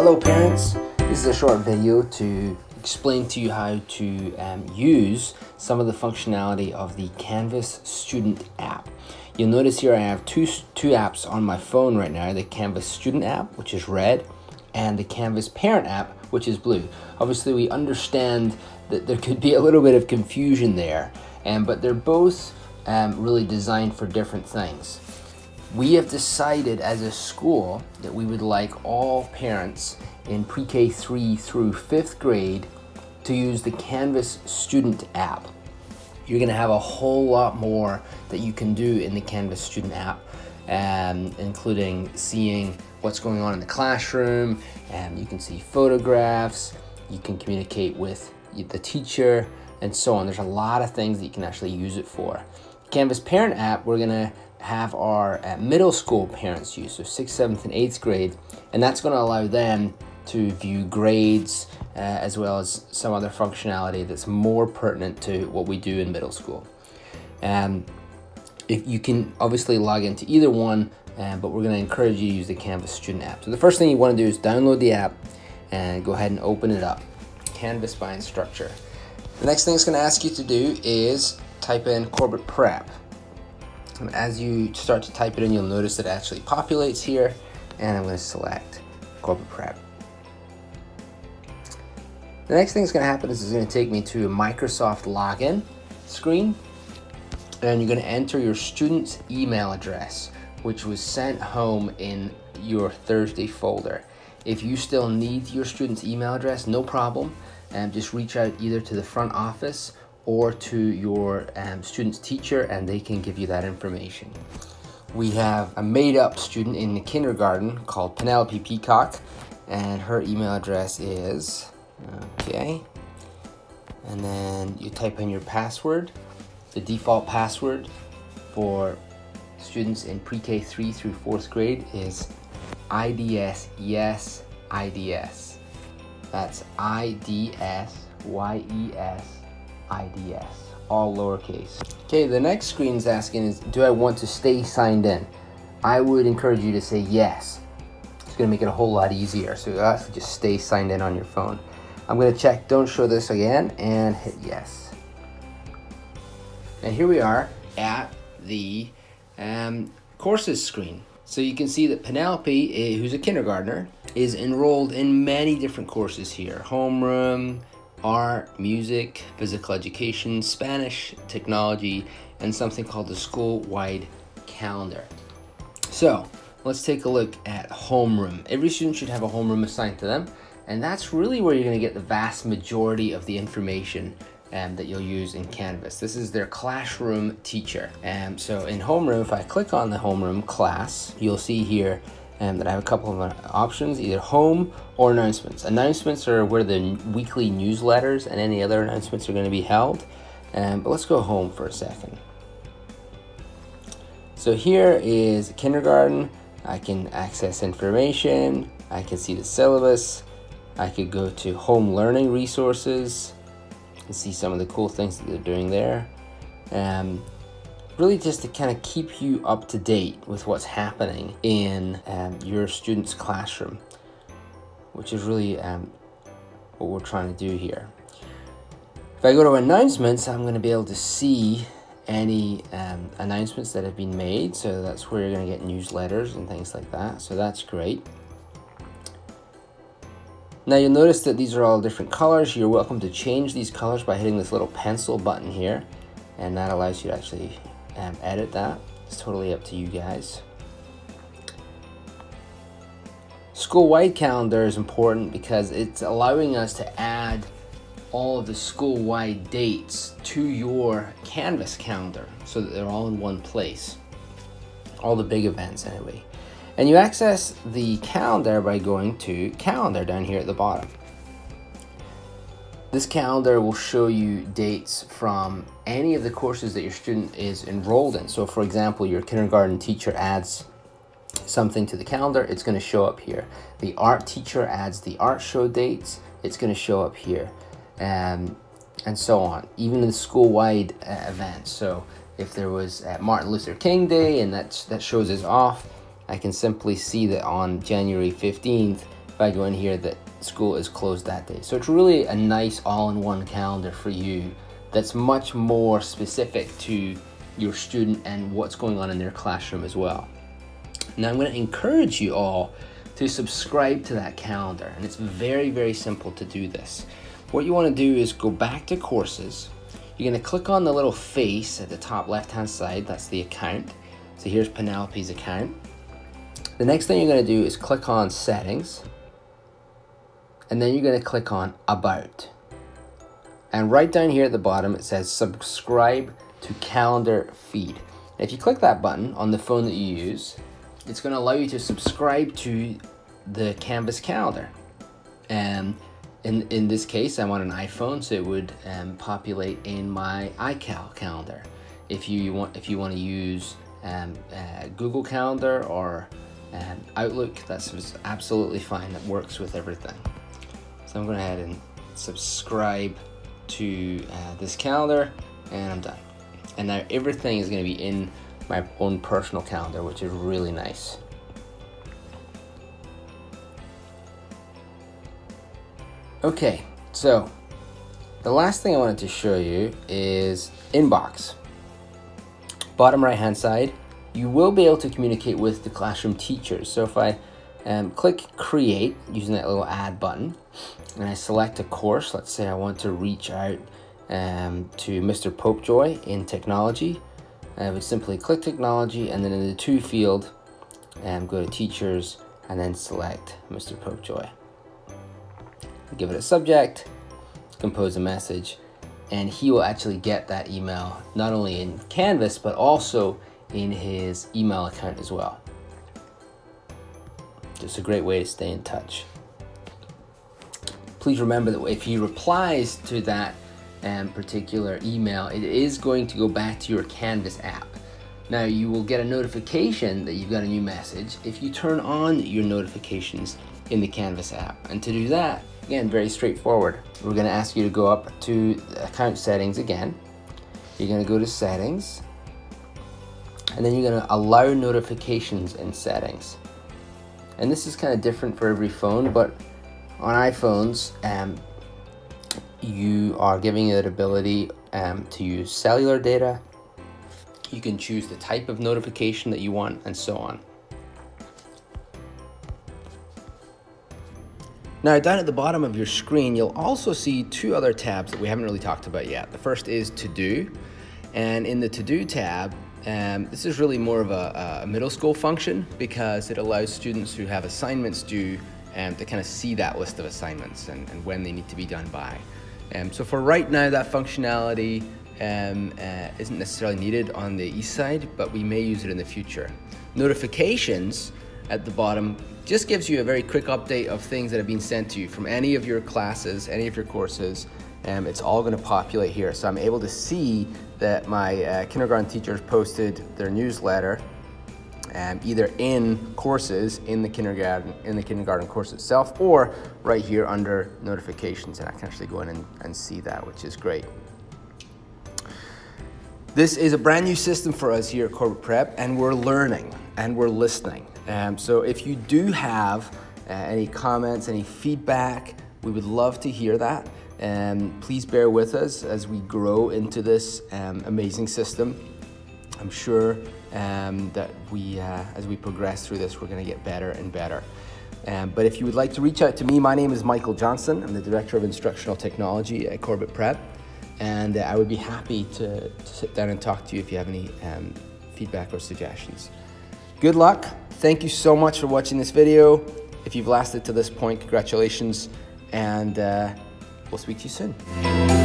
Hello parents, this is a short video to explain to you how to use some of the functionality of the Canvas Student app. You'll notice here I have two apps on my phone right now, the Canvas Student app, which is red, and the Canvas Parent app, which is blue. Obviously we understand that there could be a little bit of confusion there, but they're both really designed for different things. We have decided as a school that we would like all parents in PreK3 through 5th grade to use the Canvas Student app. You're going to have a whole lot more that you can do in the Canvas Student app, including seeing what's going on in the classroom, you can see photographs, you can communicate with the teacher, and so on. There's a lot of things that you can actually use it for. Canvas Parent app, we're going to have our middle school parents use, so 6th, 7th, and 8th grade, and that's going to allow them to view grades as well as some other functionality that's more pertinent to what we do in middle school. If you can obviously log into either one, but we're going to encourage you to use the Canvas Student app. So the first thing you want to do is download the app and go ahead and open it up. Canvas by Instructor. The next thing it's going to ask you to do is type in Corbett Prep. And as you start to type it in, you'll notice that it actually populates here, and I'm going to select Corbett Prep. The next thing that's going to happen is it's going to take me to a Microsoft login screen, and you're going to enter your student's email address, which was sent home in your Thursday folder. If you still need your student's email address, no problem, just reach out either to the front office or to your student's teacher, and they can give you that information. We have a made-up student in the kindergarten called Penelope Peacock, and her email address is, okay, and then you type in your password. The default password for students in PreK3 through 4th grade is IDS, yes, IDS. That's IDS, YES, IDS, all lowercase. Okay, the next screen is asking is, do I want to stay signed in? I would encourage you to say yes. It's going to make it a whole lot easier. So you have to just stay signed in on your phone. I'm going to check don't show this again and hit yes. And here we are at the courses screen. So you can see that Penelope, who's a kindergartner, is enrolled in many different courses here. Homeroom, art, music, physical education, Spanish, technology, and something called the school-wide calendar. So let's take a look at Homeroom. Every student should have a homeroom assigned to them, and that's really where you're going to get the vast majority of the information that you'll use in Canvas. This is their classroom teacher. So in Homeroom, if I click on the Homeroom class, you'll see here that I have a couple of options, either home or announcements. Announcements are where the weekly newsletters and any other announcements are going to be held. But let's go home for a second. So here is kindergarten. I can access information. I can see the syllabus. I could go to home learning resources and see some of the cool things that they're doing there. Really just to kind of keep you up to date with what's happening in your student's classroom, which is really what we're trying to do here. If I go to announcements, I'm going to be able to see any announcements that have been made. So that's where you're going to get newsletters and things like that. So that's great. Now you'll notice that these are all different colors. You're welcome to change these colors by hitting this little pencil button here, and that allows you to actually edit that. It's totally up to you guys. School-wide calendar is important because it's allowing us to add all of the school-wide dates to your Canvas calendar so that they're all in one place. All the big events anyway. And you access the calendar by going to Calendar down here at the bottom. This calendar will show you dates from any of the courses that your student is enrolled in. So for example, your kindergarten teacher adds something to the calendar, it's going to show up here. The art teacher adds the art show dates, it's going to show up here, and so on. Even in the school-wide events. So if there was Martin Luther King Day and that shows us off, I can simply see that on January 15th by going here that school is closed that day. So it's really a nice all-in-one calendar for you that's much more specific to your student and what's going on in their classroom as well. Now I'm going to encourage you all to subscribe to that calendar, and it's very, very simple to do this. What you want to do is go back to courses. You're going to click on the little face at the top left-hand side. That's the account. So here's Penelope's account. The next thing you're going to do is click on settings, and then you're going to click on about. And right down here at the bottom it says subscribe to calendar feed. And if you click that button on the phone that you use, it's going to allow you to subscribe to the Canvas calendar. And in this case, I'm on an iPhone, so it would populate in my iCal calendar. If you want to use Google Calendar or Outlook, that's absolutely fine. That works with everything. So I'm going to go ahead and subscribe to this calendar, and I'm done. And now everything is going to be in my own personal calendar, which is really nice. Okay, so the last thing I wanted to show you is Inbox. Bottom right hand side, you will be able to communicate with the classroom teachers. So if I click create using that little add button, and I select a course, let's say I want to reach out to Mr. Popejoy in technology, I would simply click technology, and then in the to field, go to teachers, and then select Mr. Popejoy. Give it a subject, compose a message, and he will actually get that email not only in Canvas but also in his email account as well. Just a great way to stay in touch. Please remember that if he replies to that particular email, it is going to go back to your Canvas app. Now you will get a notification that you've got a new message if you turn on your notifications in the Canvas app. And to do that, again, very straightforward. We're going to ask you to go up to account settings again. You're going to go to settings, and then you're going to allow notifications in settings. And this is kind of different for every phone, but on iPhones, you are giving it ability to use cellular data. You can choose the type of notification that you want, and so on. Now down at the bottom of your screen, you'll also see two other tabs that we haven't really talked about yet. The first is To Do, and in the To Do tab, this is really more of a middle school function because it allows students who have assignments due to kind of see that list of assignments and when they need to be done by. So for right now, that functionality isn't necessarily needed on the east side, but we may use it in the future. Notifications at the bottom just gives you a very quick update of things that have been sent to you from any of your classes, any of your courses. It's all going to populate here. So I'm able to see that my kindergarten teachers posted their newsletter either in courses in the kindergarten course itself, or right here under notifications, and I can actually go in and see that, which is great. This is a brand new system for us here at Corbett Prep, and we're learning and we're listening. So if you do have any comments, any feedback, we would love to hear that. Please bear with us as we grow into this amazing system. I'm sure that as we progress through this, we're going to get better and better. But if you would like to reach out to me, my name is Michael Johnson. I'm the Director of Instructional Technology at Corbett Prep, and I would be happy to sit down and talk to you if you have any feedback or suggestions. Good luck. Thank you so much for watching this video. If you've lasted to this point, congratulations, and we'll speak to you soon.